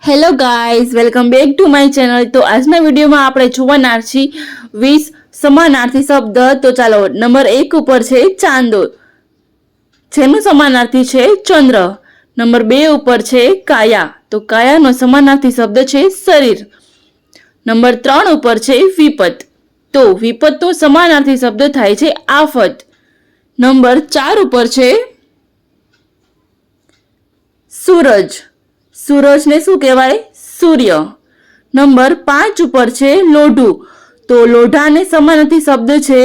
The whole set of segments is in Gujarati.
Hello guys, welcome back to my channel. તો આજના વિડીયોમાં આપણે જોવાના છીએ 20 સમાનાર્થી શબ્દ। તો ચાલો, નંબર 1 ઉપર છે ચાંદો, જેનું સમાનાર્થી છે ચંદ્ર। નંબર 2 ઉપર છે કાયા, તો કાયાનો સમાનાર્થી શબ્દ છે શરીર। નંબર 3 ઉપર છે વિપત, તો વિપતનો સમાનાર્થી શબ્દ થાય છે આફત। નંબર 4 ઉપર છે સૂરજ, સૂરજને શું કહેવાય? સૂર્ય। નંબર 5 ઉપર છે લોઢું, તો લોઢાને સમાનાર્થી શબ્દ છે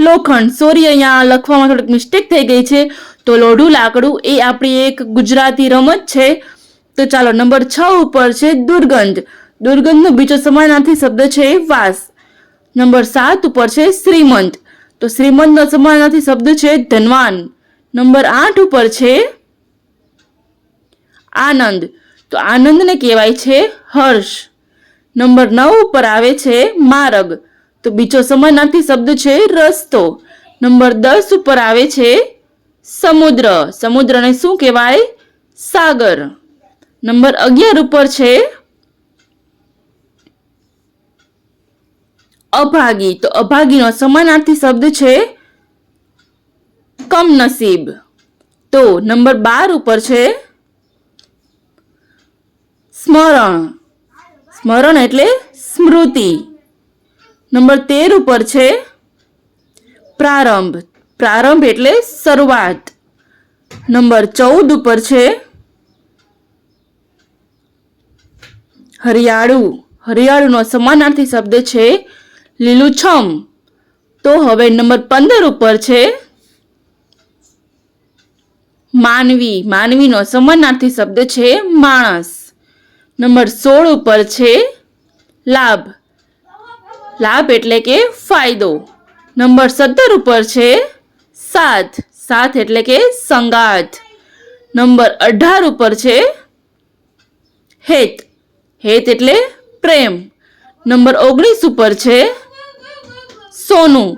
લોખંડ। સોરી, અહીંયા લખવામાં થોડીક મિસ્ટેક થઈ ગઈ છે, તો લોઢું લાકડું એ આપણી એક ગુજરાતી રમત છે। તો ચાલો, નંબર 6 ઉપર છે દુર્ગંધ, દુર્ગંધનો બીજો સમાનાર્થી શબ્દ છે વાસ। નંબર 7 ઉપર છે શ્રીમંત, તો શ્રીમંતનો સમાનાર્થી શબ્દ છે ધનવાન। નંબર 8 ઉપર છે આનંદ, તો આનંદને કહેવાય છે હર્ષ। નંબર 9 ઉપર આવે છે માર્ગ, તો બીજો સમાનાર્થી શબ્દ છે રસ્તો। નંબર 10 ઉપર આવે છે સમુદ્ર, સમુદ્રને શું કહેવાય? સાગર। નંબર 11 ઉપર છે અભાગી, તો અભાગીનો સમાનાર્થી શબ્દ છે કમનસીબ। તો નંબર 12 ઉપર છે સ્મરણ, સ્મરણ એટલે સ્મૃતિ। નંબર 13 ઉપર છે પ્રારંભ, પ્રારંભ એટલે શરૂઆત। નંબર 14 ઉપર છે હરિયાળું, હરિયાળુનો સમાનાર્થી શબ્દ છે લીલુંછમ। તો હવે નંબર 15 ઉપર છે માનવી, માનવીનો સમાનાર્થી શબ્દ છે માણસ। નંબર 16 ઉપર છે લાભ, લાભ એટલે કે ફાયદો। નંબર 17 ઉપર છે સાથ, સાથ એટલે કે સંગાથ। નંબર 18 ઉપર છે હેત, હેત એટલે પ્રેમ। નંબર 19 ઉપર છે સોનું,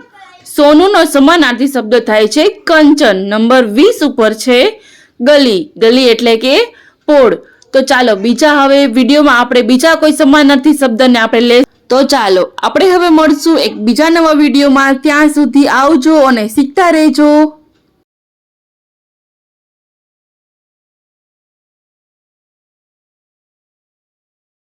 સોનુનો સમાનાર્થી શબ્દ થાય છે કંચન। નંબર 20 ઉપર છે ગલી, ગલી એટલે કે પોળ। તો ચાલો, બીજા હવે વિડીયોમાં આપણે બીજા કોઈ સમાનાર્થી શબ્દને આપણે લે। તો ચાલો, આપણે હવે મળશું એક બીજા નવા વિડીયોમાં। ત્યાં સુધી આવજો અને શીખતા રહેજો।